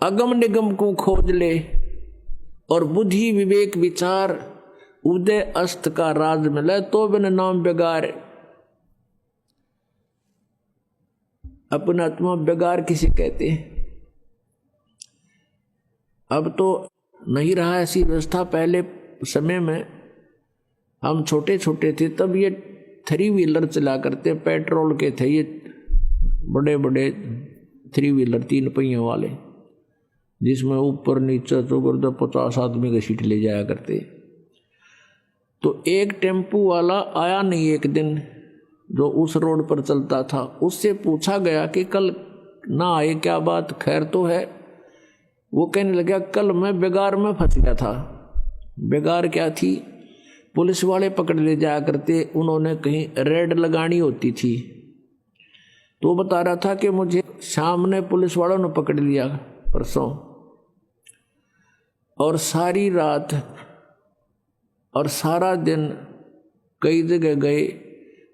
अगम निगम को खोज ले और बुद्धि विवेक विचार उदय अस्त का राज मिले तो बिन नाम बेगार। अपना आत्मा बेगार किसे कहते हैं? अब तो नहीं रहा ऐसी व्यवस्था। पहले समय में हम छोटे छोटे थे तब ये 3 व्हीलर चला करते, पेट्रोल के थे ये बड़े बड़े 3 व्हीलर 3 पहियों वाले, जिसमें ऊपर नीचे चौगर 50 आदमी की सीट ले जाया करते। तो एक टेम्पू वाला आया नहीं एक दिन, जो उस रोड पर चलता था। उससे पूछा गया कि कल ना आए, क्या बात, खैर तो है? वो कहने लगा कल मैं बेगार में फंस गया था। बेगार क्या थी? पुलिस वाले पकड़ ले जाया करते, उन्होंने कहीं रेड लगानी होती थी। तो वो बता रहा था कि मुझे शाम ने पुलिस वालों ने पकड़ लिया परसों, और सारी रात और सारा दिन कई जगह गए,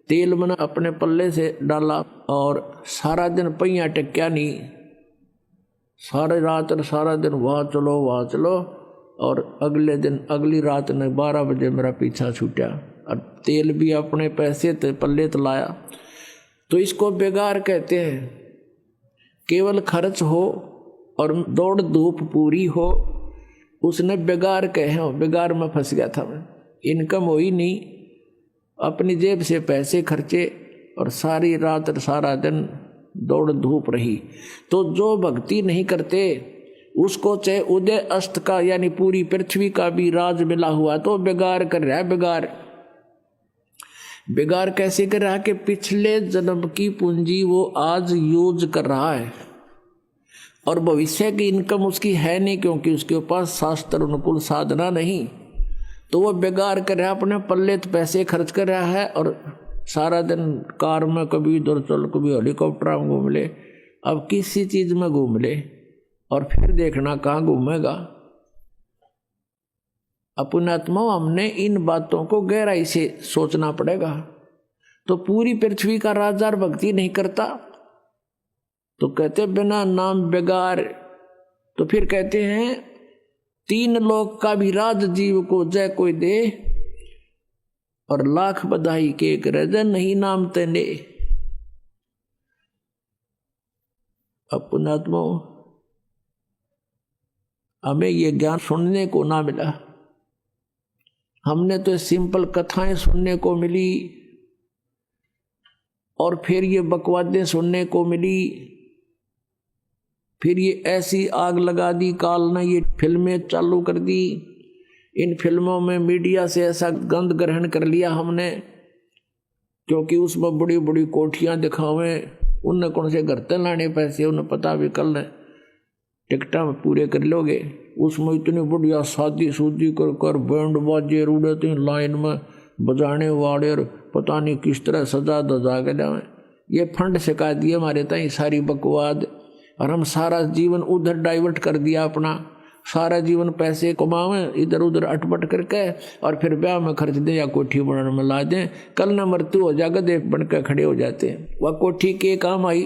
तेल मैंने अपने पल्ले से डाला और सारा दिन पहिया टेक्या नहीं। सारी रात और सारा दिन वहाँ चलो, और अगले दिन अगली रात ने 12 बजे मेरा पीछा छूटा, और तेल भी अपने पैसे ते पल्ले तो लाया। तो इसको बेगार कहते हैं। केवल खर्च हो और दौड़ धूप पूरी हो, उसने बेगार कहे हो। बेगार में फंस गया था मैं, इनकम हुई नहीं, अपनी जेब से पैसे खर्चे और सारी रात और सारा दिन दौड़ धूप रही। तो जो भक्ति नहीं करते उसको चाहे उदय अस्त का यानी पूरी पृथ्वी का भी राज मिला हुआ तो बेगार कर रहा है। बेगार कैसे कर रहा है कि पिछले जन्म की पूंजी वो आज यूज कर रहा है और भविष्य की इनकम उसकी है नहीं, क्योंकि उसके पास शास्त्र अनुकूल साधना नहीं। तो वो बेगार कर रहा है, अपने पल्ले तो पैसे खर्च कर रहा है और सारा दिन कार में कभी इधर चल, कभी हेलीकॉप्टर में घूम ले, अब किसी चीज में घूम ले, और फिर देखना कहाँ घूमेगा। अपने आत्मा हमने इन बातों को गहराई से सोचना पड़ेगा। तो पूरी पृथ्वी का राजा भक्ति नहीं करता तो कहते बिना नाम बेगार। तो फिर कहते हैं 3 लोक का भी राज जीव को जय कोई दे, और लाख बधाई के एक रजन नहीं नाम तेने। अपना आत्मा हमें ये ज्ञान सुनने को ना मिला। हमने तो सिंपल कथाएं सुनने को मिली और फिर ये बकवादें सुनने को मिली। फिर ये ऐसी आग लगा दी काल ने, ये फिल्में चालू कर दी। इन फिल्मों में मीडिया से ऐसा गंध ग्रहण कर लिया हमने, क्योंकि उसमें बड़ी बड़ी कोठियां दिखावें, उनने कौन से घर तक लाने पैसे, उन्हें पता भी कल टिकटा में पूरे कर लोगे। उसमें इतनी बढ़िया शादी सूदी कर कर बैंड बाजे उड़ते लाइन में बजाने वाले, और पता नहीं किस तरह सजा दजा के जाए। ये फंड सिखा दिए हमारे ताई सारी बकवाद, और हम सारा जीवन उधर डाइवर्ट कर दिया अपना। सारा जीवन पैसे कमावें इधर उधर अटपट करके, और फिर ब्याह में खर्च दें या कोठी बनाने में ला दें। कल न मृत्यु हो जाएगा, देख बनकर खड़े हो जाते हैं। वह कोठी के काम आई।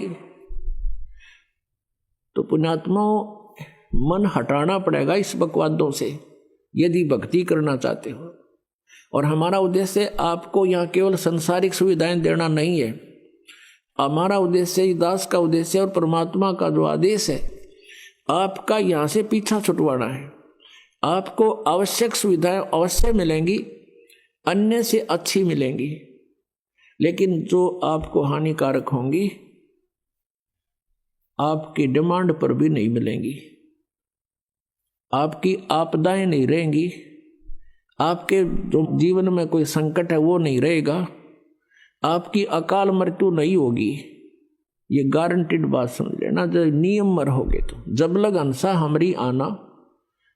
तो पुण्यात्माओं, मन हटाना पड़ेगा इस बकवादों से यदि भक्ति करना चाहते हो। और हमारा उद्देश्य आपको यहाँ केवल संसारिक सुविधाएं देना नहीं है। हमारा उद्देश्य, दास का उद्देश्य और परमात्मा का जो आदेश है, आपका यहाँ से पीछा छुटवाना है। आपको आवश्यक सुविधाएं अवश्य मिलेंगी, अन्य से अच्छी मिलेंगी, लेकिन जो आपको हानिकारक होंगी आपकी डिमांड पर भी नहीं मिलेंगी। आपकी आपदाएं नहीं रहेंगी, आपके जो जीवन में कोई संकट है वो नहीं रहेगा, आपकी अकाल मृत्यु नहीं होगी। ये गारंटीड बात समझ लेना। जब नियम में रहोगे तो जब लग हंसा हमरी आना,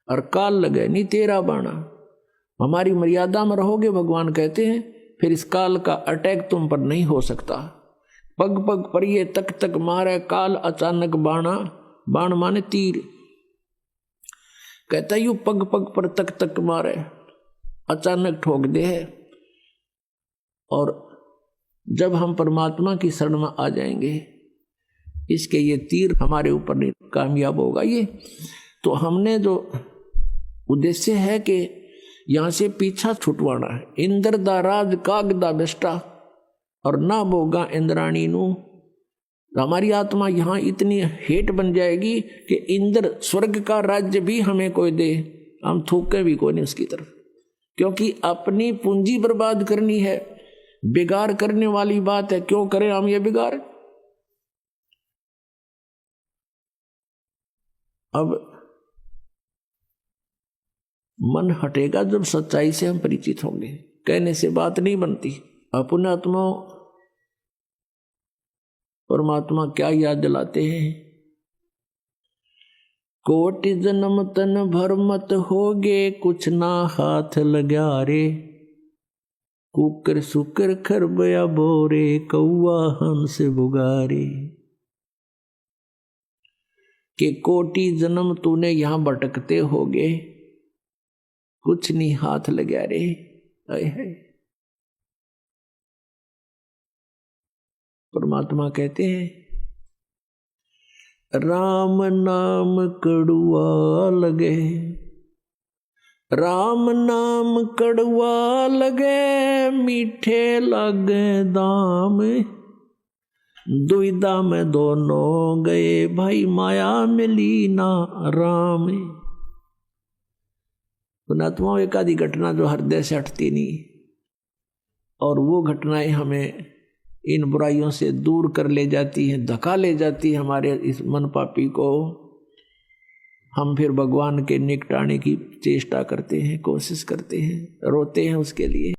और काल लगे नहीं तेरा बाणा। हमारी मर्यादा में रहोगे, भगवान कहते हैं, फिर इस काल का अटैक तुम पर नहीं हो सकता। पग पग पर ये तक तक मारे काल अचानक बाणा। बाण माने तीर। कहता यू पग पग पर तक तक मारे, अचानक ठोक दे है। और जब हम परमात्मा की शरण में आ जाएंगे इसके ये तीर हमारे ऊपर नहीं कामयाब होगा ये। तो हमने जो उद्देश्य है कि यहाँ से पीछा छुटवाना है। इंद्र दा राज कागदा बेस्टा और ना बोगा इंद्राणी नू। हमारी आत्मा यहाँ इतनी हेट बन जाएगी कि इंद्र स्वर्ग का राज्य भी हमें कोई दे, हम थूके भी कोई नहीं उसकी तरफ, क्योंकि अपनी पूंजी बर्बाद करनी है। बिगाड़ करने वाली बात है, क्यों करें हम ये बिगाड़। अब मन हटेगा जब सच्चाई से हम परिचित होंगे। कहने से बात नहीं बनती। अपने आत्मा परमात्मा क्या याद दिलाते हैं, कोटि जन्म तन भर मत होगे, कुछ ना हाथ लगा रे। कुकर सुकर खरबया बोरे, कौआ हंस बुगारे। कि कोटि जन्म तूने यहां भटकते होगे, कुछ नहीं हाथ लगा रे। परमात्मा कहते हैं, राम नाम कड़ुआ लगे, राम नाम कड़ुआ लगे, मीठे लगे दाम। दुविधा में दोनों गए, भाई माया मिली ना राम। पुणात्मा एक आदि घटना जो हृदय से हटती नहीं, और वो घटनाएं हमें इन बुराइयों से दूर कर ले जाती है, धक्का ले जाती है हमारे इस मन पापी को। हम फिर भगवान के निकटाने की चेष्टा करते हैं, कोशिश करते हैं, रोते हैं उसके लिए।